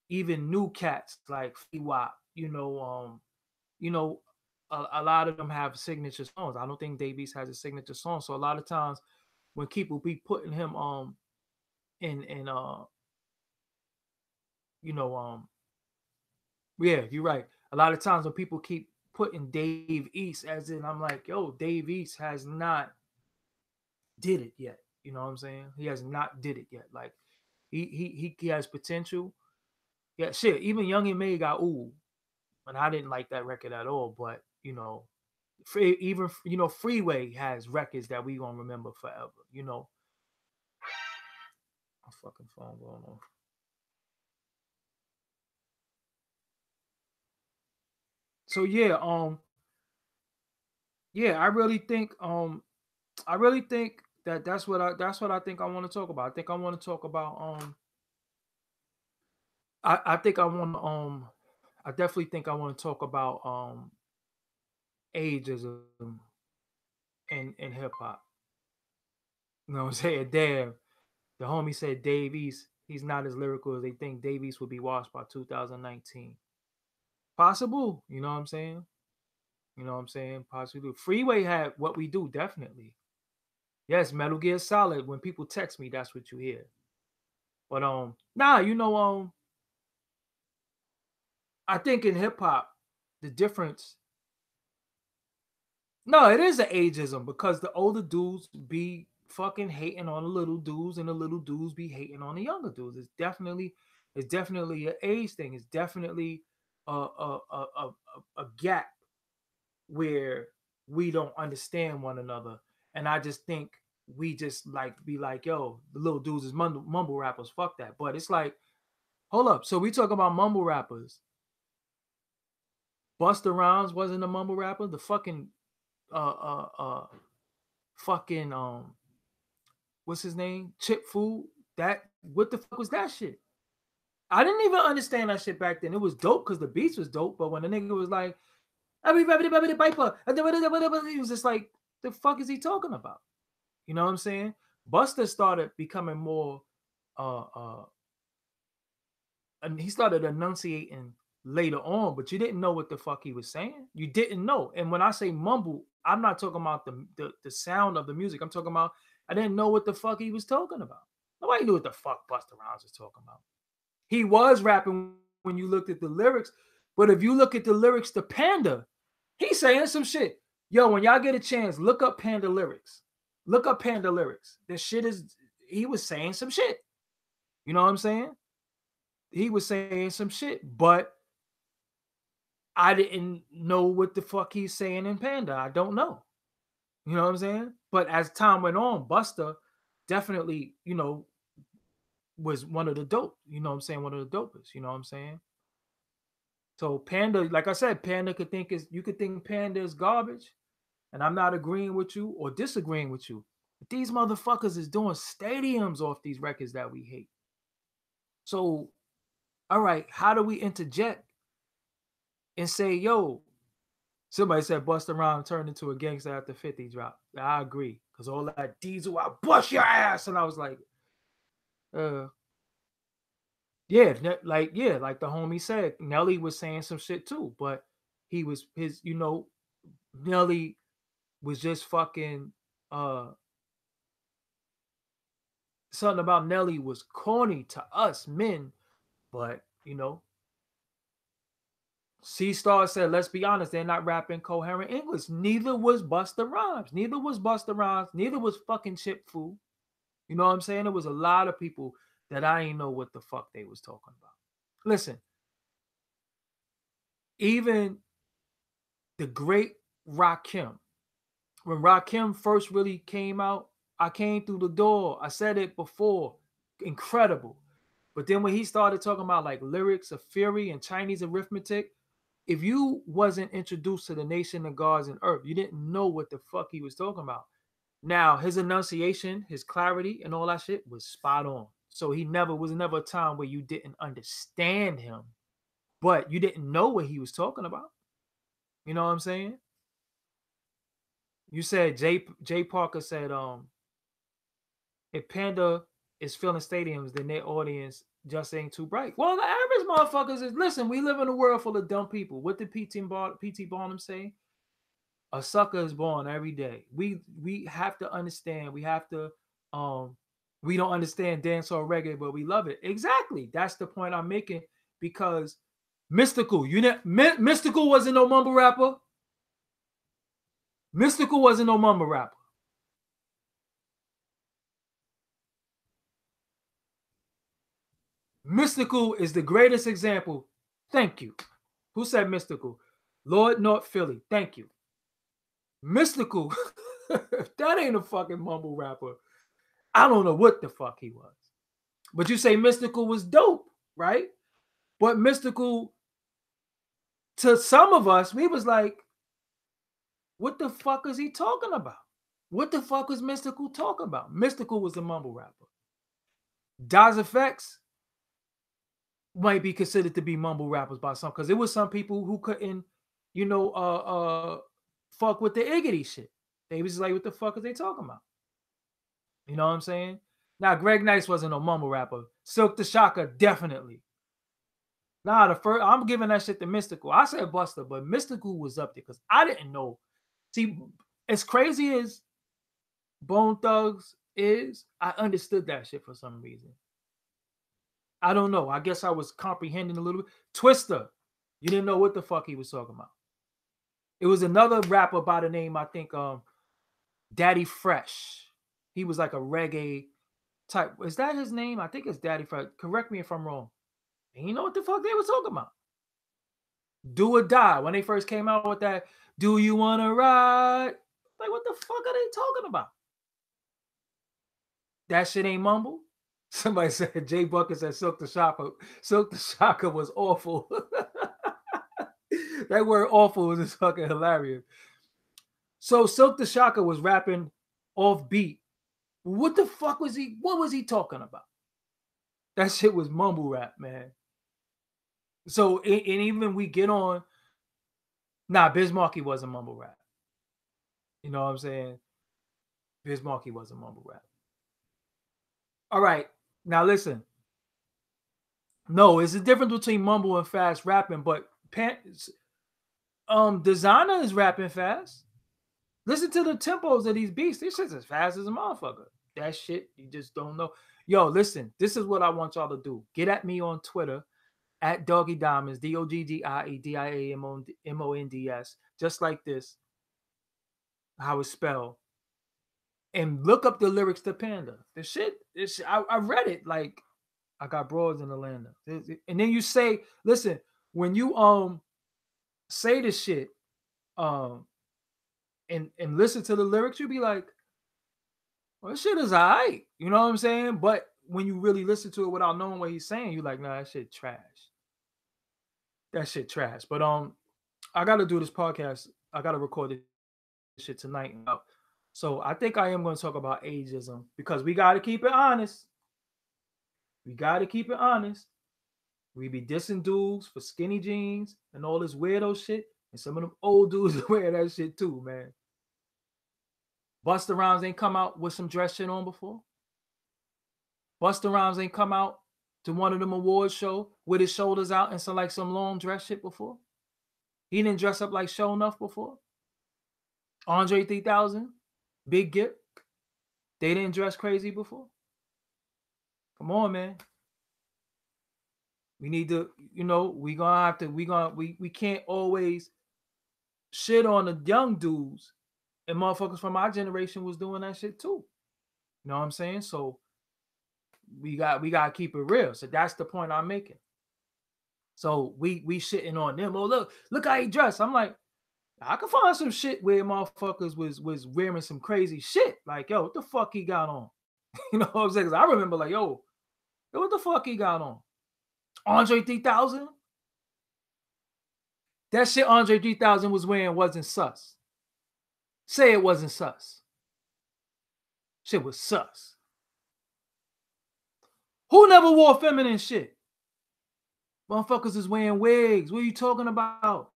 even new cats like Freeway. A lot of them have signature songs. I don't think Davies has a signature song. So a lot of times when people be putting him in yeah, you're right. A lot of times when people keep putting Dave East as in, I'm like, yo, Dave East has not did it yet. You know what I'm saying? He has not did it yet. Like he has potential. Yeah, shit. Even Young and May got ooh, and I didn't like that record at all. But even Freeway has records that we gonna remember forever. My fucking phone going on. So yeah, I really think that's what I think I want to talk about. I think I want to talk about I think I want to I definitely think I want to talk about ageism in hip hop. You know what I'm saying? Damn, the homie said Davies, he's not as lyrical as they think. Davies would be washed by 2019. Possible, you know what I'm saying? You know what I'm saying? Possibly. Freeway had What We Do, definitely. Yes, Metal Gear Solid. When people text me, that's what you hear. But nah, I think in hip hop, the difference. No, it is an ageism because the older dudes be fucking hating on the little dudes, and the little dudes be hating on the younger dudes. It's definitely an age thing. It's definitely a gap where we don't understand one another. And I just think we just like be like, yo, the little dudes is mumble rappers. Fuck that. But it's like, hold up. So we talk about mumble rappers. Busta Rhymes wasn't a mumble rapper. The fucking fucking what's his name? Chip Food. That what the fuck was that shit? I didn't even understand that shit back then. It was dope because the beats was dope, but when the nigga was like, Everybody, Piper. He was just like, the fuck is he talking about? You know what I'm saying? Busta started becoming more, and he started enunciating later on, but you didn't know what the fuck he was saying. You didn't know. And when I say mumble, I'm not talking about the sound of the music. I'm talking about I didn't know what the fuck he was talking about. Nobody knew what the fuck Busta Rhymes was talking about. He was rapping when you looked at the lyrics, but if you look at the lyrics to Panda, he's saying some shit. Yo, when y'all get a chance, look up Panda lyrics. Look up Panda lyrics. This shit is, he was saying some shit. You know what I'm saying? He was saying some shit, but I didn't know what the fuck he's saying in Panda. I don't know. You know what I'm saying? But as time went on, Busta definitely, was one of the dope. You know what I'm saying? One of the dopest. You know what I'm saying? So Panda, like I said, you could think Panda is garbage, and I'm not agreeing with you or disagreeing with you. But these motherfuckers is doing stadiums off these records that we hate. So, all right, how do we interject and say, yo, somebody said Busta Rhymes turned into a gangster after 50 drop. I agree. Because all that diesel, I bust your ass. And I was like, yeah, like the homie said, Nelly was saying some shit too, but Nelly was just fucking something about Nelly was corny to us men, but C-Star said, let's be honest, they're not rapping coherent English. Neither was Busta Rhymes. Neither was fucking Chip Fu. You know what I'm saying? There was a lot of people that I didn't know what the fuck they was talking about. Listen, even the great Rakim, when Rakim first really came out, I came through the door. I said it before. Incredible. But then when he started talking about like lyrics of fury and Chinese arithmetic, if you wasn't introduced to the nation of gods and earth, you didn't know what the fuck he was talking about. Now, his enunciation, his clarity, and all that shit was spot on. So he was never a time where you didn't understand him, but you didn't know what he was talking about. You know what I'm saying? You said Jay Parker said, if Panda is filling stadiums, then their audience just ain't too bright. Well, the average motherfuckers is, listen, we live in a world full of dumb people. What did P.T. Barnum say? A sucker is born every day. We have to understand. We have to we don't understand dancehall reggae, but we love it. Exactly. That's the point I'm making, because Mystical, Mystical wasn't no mumble rapper. Mystical wasn't no mumble rapper. Mystical is the greatest example. Thank you. Who said Mystical? Lord North Philly. Thank you. Mystical, that ain't a fucking mumble rapper. I don't know what the fuck he was. But you say Mystical was dope, right? But Mystical, to some of us, we was like, what the fuck is he talking about? What the fuck was Mystical talking about? Mystical was a mumble rapper. Das Effects might be considered to be mumble rappers by some, because there was some people who couldn't, fuck with the Iggity shit. They was like, what the fuck is they talking about? You know what I'm saying? Now, Greg Nice wasn't no mumble rapper. Silk the Shocker, definitely. Nah, I'm giving that shit to Mystical. I said Busta, but Mystical was up there because I didn't know. See, as crazy as Bone Thugs is, I understood that shit for some reason. I don't know. I guess I was comprehending a little bit. Twista, you didn't know what the fuck he was talking about. It was another rapper by the name, I think, Daddy Fresh. He was like a reggae type. Is that his name? I think it's Daddy Fresh. Correct me if I'm wrong. And you know what the fuck they were talking about? Do or Die. When they first came out with that, do you want to ride? Like, what the fuck are they talking about? That shit ain't mumble. Somebody said, Jay Bucket said Silk the Shocker. Silk the Shocker was awful. That word awful was just fucking hilarious. So Silk the Shocker was rapping off beat. What the fuck was he? What was he talking about? That shit was mumble rap, man. So, and even we get on Nah, Biz Markie wasn't mumble rap. You know what I'm saying? Biz Markie wasn't mumble rap. All right, now listen. No, it's a difference between mumble and fast rapping, but Designer is rapping fast. Listen to the tempos of these beats. This shit's as fast as a motherfucker. That shit, you just don't know. Yo, listen, this is what I want y'all to do. Get at me on Twitter at Doggie Diamonds, DOGGIEDIAMONDS, just like this, how it's spelled. And look up the lyrics to Panda. This I read it. Like, I got broads in Atlanta. And then you say, listen, when you say this shit, and listen to the lyrics, you be like, well, this shit is alright. You know what I'm saying? But when you really listen to it without knowing what he's saying, you're like, nah, that shit trash. That shit trash. But I gotta do this podcast. I gotta record this shit tonight. So I think I am going to talk about ageism because we got to keep it honest. We got to keep it honest. We be dissing dudes for skinny jeans and all this weirdo shit, and some of them old dudes wear that shit too, man. Busta Rhymes ain't come out with some dress shit on before. Busta Rhymes ain't come out to one of them awards show with his shoulders out and some long dress shit before. He didn't dress up like Show Enough before. Andre 3000, Big Gip, they didn't dress crazy before. Come on, man. We need to, we can't always shit on the young dudes, and motherfuckers from our generation was doing that shit too. You know what I'm saying? So we gotta keep it real. So that's the point I'm making. So we shitting on them. Oh, look how he dressed. I'm like, I can find some shit where motherfuckers was wearing some crazy shit. Like, yo, what the fuck he got on? You know what I'm saying? 'Cause I remember like, yo, what the fuck he got on? Andre 3000? That shit Andre 3000 was wearing wasn't sus. Say it wasn't sus. Shit was sus. Who never wore feminine shit? Motherfuckers is wearing wigs. What are you talking about?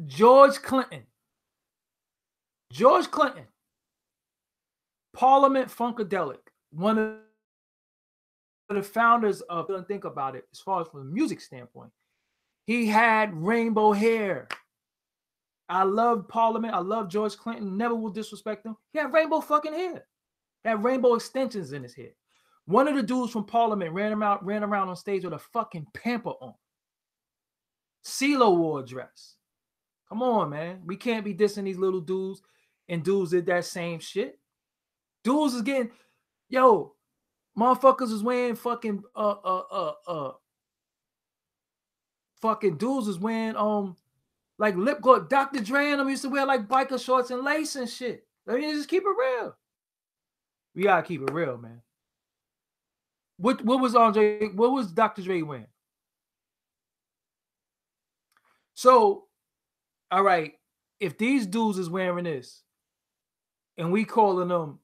George Clinton. Parliament Funkadelic. One of the founders of, think about it, as far as from a music standpoint. He had rainbow hair. I love Parliament. I love George Clinton. Never will disrespect him. He had rainbow fucking hair. He had rainbow extensions in his hair. One of the dudes from Parliament ran around on stage with a fucking pamper on. CeeLo wore a dress. Come on, man. We can't be dissing these little dudes, and dudes did that same shit. Dudes is getting, yo, motherfuckers is wearing fucking fucking dudes is wearing like lip gloss. Dr. Dre and them used to wear like biker shorts and lace and shit. I mean, just keep it real. We gotta keep it real, man. What was Dr. Dre wearing? So, all right, if these dudes is wearing this, and we calling them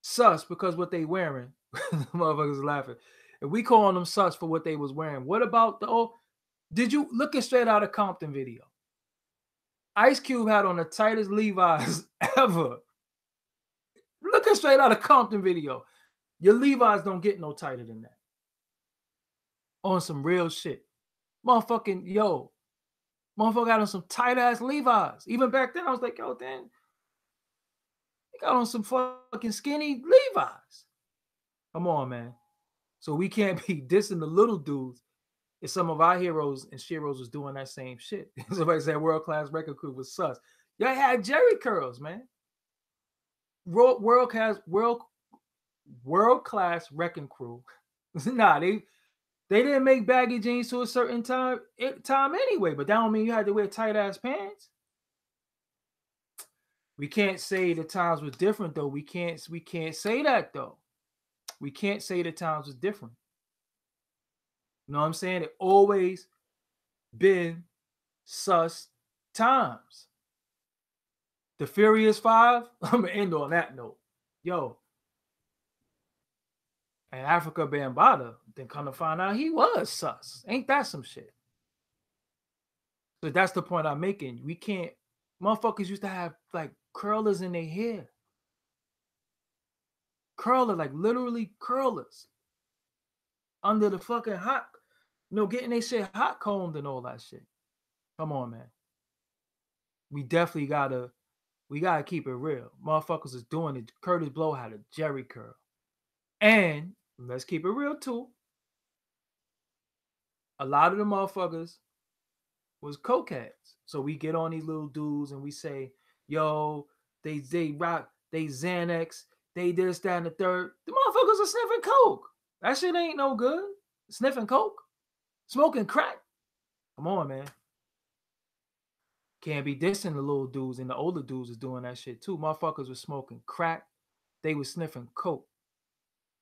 sus because what they wearing, motherfuckers are laughing. If we calling them sus for what they was wearing, what about did you look at Straight Outta Compton video? Ice Cube had on the tightest Levi's ever. Look at Straight Outta Compton video. Your Levi's don't get no tighter than that. On some real shit. Motherfucker got on some tight ass Levi's. Even back then, I was like, yo, damn. He got on some fucking skinny Levi's. Come on, man. So we can't be dissing the little dudes if some of our heroes and sheroes was doing that same shit. Somebody said World Class Record Crew was sus. Y'all had Jerry curls, man. World Class Wrecking Crew. Nah, they didn't make baggy jeans to a certain time anyway, but that don't mean you had to wear tight ass pants. We can't say the times was different though. We can't say that though. We can't say the times was different. You know what I'm saying? It always been sus times. The Furious Five, I'm gonna end on that note. Yo, and Africa Bambaataa, then come to find out he was sus. Ain't that some shit? So that's the point I'm making. We can't. Motherfuckers used to have like curlers in their hair, curler, like literally curlers under the fucking hot, getting their shit hot combed and all that shit. Come on, man. We definitely we gotta keep it real. Motherfuckers is doing it. Curtis Blow had a Jerry curl, and let's keep it real too. A lot of the motherfuckers was cokeheads. So we get on these little dudes and we say, yo, they rock, they Xanax, they this, that, and the third. The motherfuckers are sniffing coke. That shit ain't no good. Sniffing coke, smoking crack. Come on, man. Can't be dissing the little dudes, and the older dudes is doing that shit too. Motherfuckers was smoking crack. They was sniffing coke.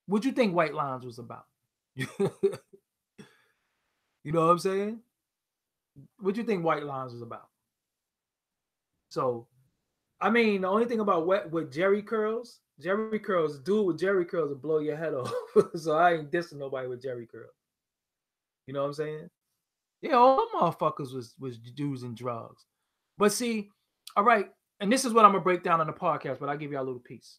What you think White Lines was about? You know what I'm saying? What you think White Lines was about? So, I mean, the only thing about with Jerry curls, dude with Jerry curls will blow your head off. So I ain't dissing nobody with Jerry curls. You know what I'm saying? Yeah, all the motherfuckers was using drugs. But see, all right, and this is what I'm gonna break down on the podcast, but I'll give you a little piece.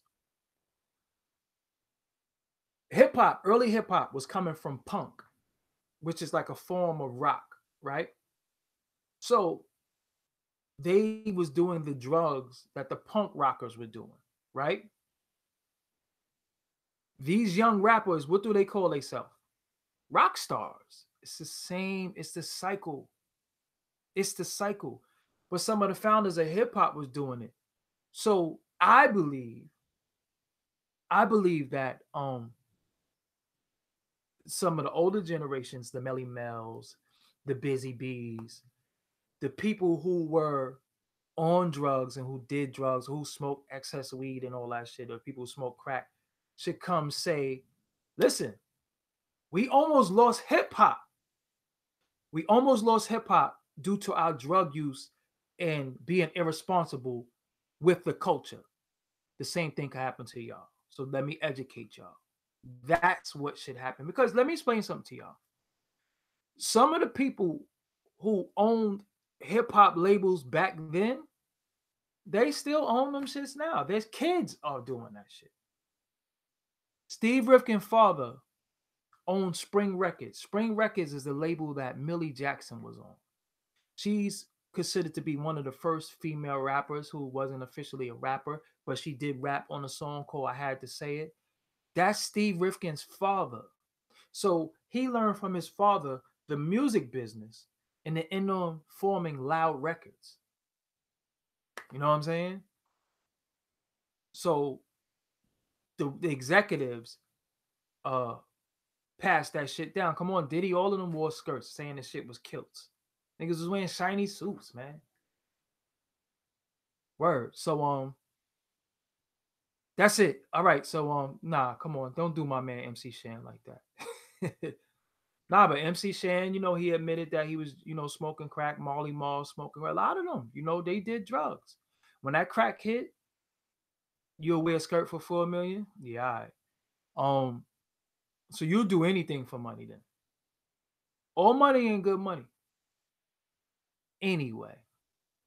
Hip hop, early hip hop was coming from punk, which is like a form of rock, right? So they was doing the drugs that the punk rockers were doing, right? These young rappers, what do they call themselves? Rock stars. It's the same, it's the cycle. It's the cycle. But some of the founders of hip hop was doing it. So I believe that some of the older generations, the Melly Mel's, the Busy Bees, the people who were on drugs and who did drugs, who smoked excess weed and all that shit, or people who smoke crack, should come say, listen, we almost lost hip hop. We almost lost hip hop due to our drug use and being irresponsible with the culture. The same thing could happen to y'all. So let me educate y'all. That's what should happen. Because let me explain something to y'all. Some of the people who owned hip hop labels back then, they still own them shits now. There's kids are doing that shit. Steve Rifkin's father owned Spring Records. Spring Records is the label that Millie Jackson was on. She's considered to be one of the first female rappers who wasn't officially a rapper, but she did rap on a song called I Had to Say It. That's Steve Rifkin's father. So he learned from his father the music business and the end on forming Loud Records. You know what I'm saying? So the executives passed that shit down. Come on, Diddy, all of them wore skirts saying the shit was kilts. Niggas was wearing shiny suits, man. Word. So that's it. All right. So nah, come on. Don't do my man MC Shan like that. Nah, but MC Shan, he admitted that he was, smoking crack, Marley Marl smoking. A lot of them, they did drugs. When that crack hit, you'll wear a skirt for 4 million. Yeah, all right. So you'll do anything for money then. All money ain't good money. Anyway,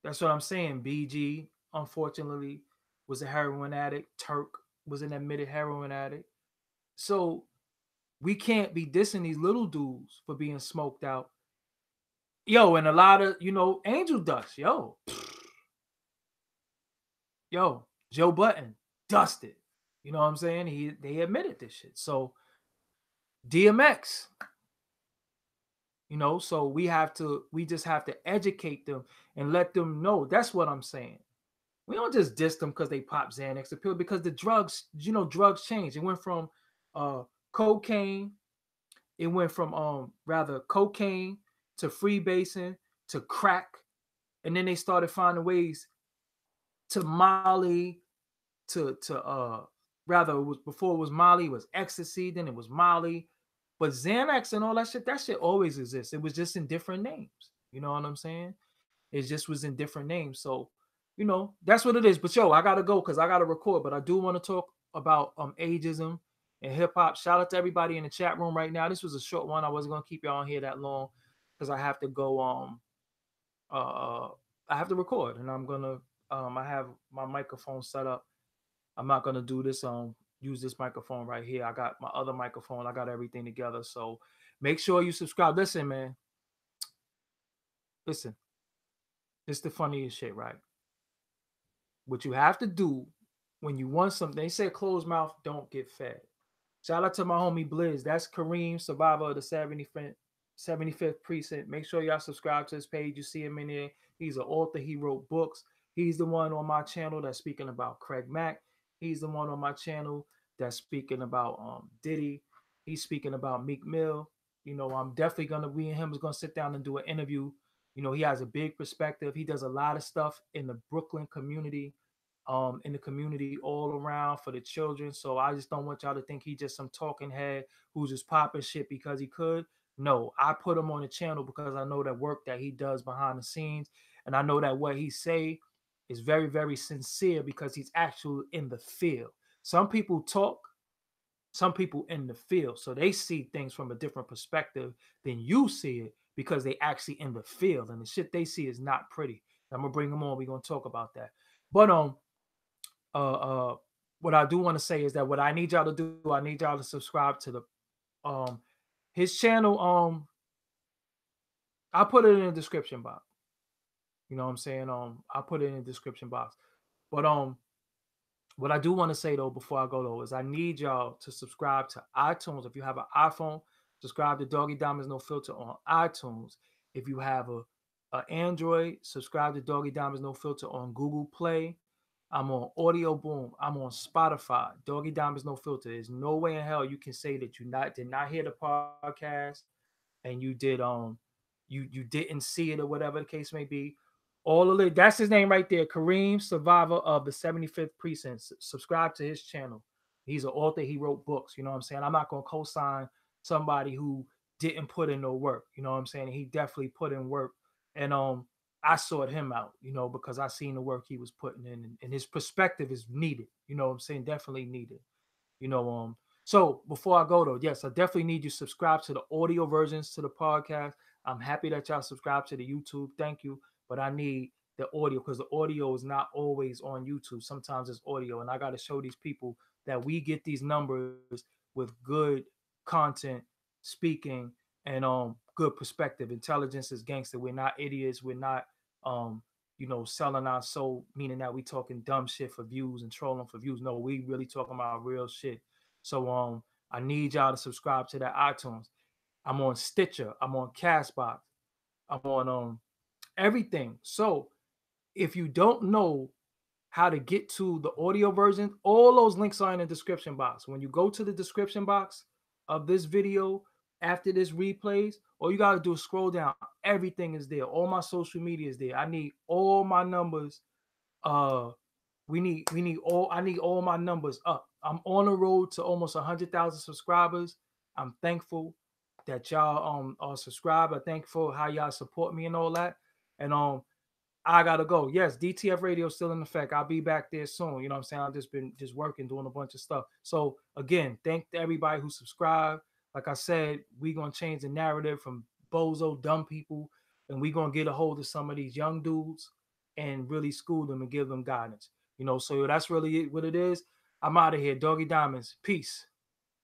that's what I'm saying. BG, unfortunately, was a heroin addict. Turk was an admitted heroin addict. So we can't be dissing these little dudes for being smoked out. Yo, and a lot of, angel dust. Yo, Joe Button dusted. You know what I'm saying? They admitted this shit. So DMX, so we just have to educate them and let them know. That's what I'm saying. We don't just diss them because they pop Xanax a pill, because the drugs, drugs change. It went from cocaine, it went from rather cocaine to freebasing to crack, and then they started finding ways to Molly, to rather, it was before it was Molly, it was ecstasy, then it was Molly. But Xanax and all that shit always exists. It was just in different names. You know what I'm saying? It just was in different names. So, that's what it is. But yo, I gotta go because I gotta record. But I do want to talk about ageism and hip hop. Shout out to everybody in the chat room right now. This was a short one. I wasn't gonna keep y'all on here that long because I have to go uh, I have to record, and I'm gonna I have my microphone set up. I'm not gonna do this use this microphone right here. I got my other microphone. I got everything together. So make sure you subscribe. Listen, man. Listen, it's the funniest shit, right? What you have to do when you want something, they say closed mouth don't get fed. Shout out to my homie Blizz. That's Kareem, survivor of the 75th precinct. Make sure y'all subscribe to his page. You see him in there. He's an author. He wrote books. He's the one on my channel that's speaking about Craig Mack. He's the one on my channel that's speaking about Diddy. He's speaking about Meek Mill. You know, I'm definitely gonna we and him is gonna sit down and do an interview. You know, he has a big perspective. He does a lot of stuff in the Brooklyn community, in the community all around for the children. So I just don't want y'all to think he just some talking head who's just popping shit because he could. No, I put him on the channel because I know that work that he does behind the scenes, and I know that what he say is very, very sincere because he's actually in the field. Some people talk, some people in the field, so they see things from a different perspective than you see it because they actually in the field, and the shit they see is not pretty. I'm gonna bring him on. We're gonna talk about that. But uh what I do want to say is that what I need y'all to do, I need y'all to subscribe to the um his channel. I put it in the description box. You know what I'm saying? I put it in the description box. But what I do want to say though before I go though is I need y'all to subscribe to iTunes. If you have an iPhone, subscribe to Doggy Diamonds No Filter on iTunes. If you have a Android, subscribe to Doggy Diamonds No Filter on Google Play. I'm on Audio Boom. I'm on Spotify. Doggy Diamonds No Filter. There's no way in hell you can say that you did not hear the podcast and you didn't see it or whatever the case may be. All of it, that's his name right there, Kareem, survivor of the 75th precinct. Subscribe to his channel. He's an author. He wrote books. You know what I'm saying? I'm not gonna co-sign somebody who didn't put in no work. You know what I'm saying? He definitely put in work, and I sought him out. You know, because I seen the work he was putting in, and his perspective is needed. You know what I'm saying? Definitely needed. You know, so before I go though, yes, I definitely need you to subscribe to the audio versions to the podcast. I'm happy that y'all subscribe to the YouTube. Thank you. But I need the audio because the audio is not always on YouTube. Sometimes it's audio. And I got to show these people that we get these numbers with good content, speaking, and good perspective. Intelligence is gangster. We're not idiots. We're not selling our soul, meaning that we talking dumb shit for views and trolling for views. No, we really talking about real shit. So I need y'all to subscribe to that iTunes. I'm on Stitcher. I'm on Castbox. I'm on everything. So if you don't know how to get to the audio version, all those links are in the description box. When you go to the description box of this video after this replays, all you gotta do is scroll down. Everything is there. All my social media is there. I need all my numbers. We need all. I need all my numbers up. I'm on the road to almost 100,000 subscribers. I'm thankful that y'all are subscribed. I'm thankful how y'all support me and all that. And I gotta go. Yes, DTF radio is still in effect. I'll be back there soon. You know what I'm saying? I've just been working, doing a bunch of stuff. So again, thank everybody who subscribed. Like I said, we gonna change the narrative from bozo dumb people, and we gonna get a hold of some of these young dudes and really school them and give them guidance. You know, so that's really what it is. I'm out of here. Doggy Diamonds. Peace.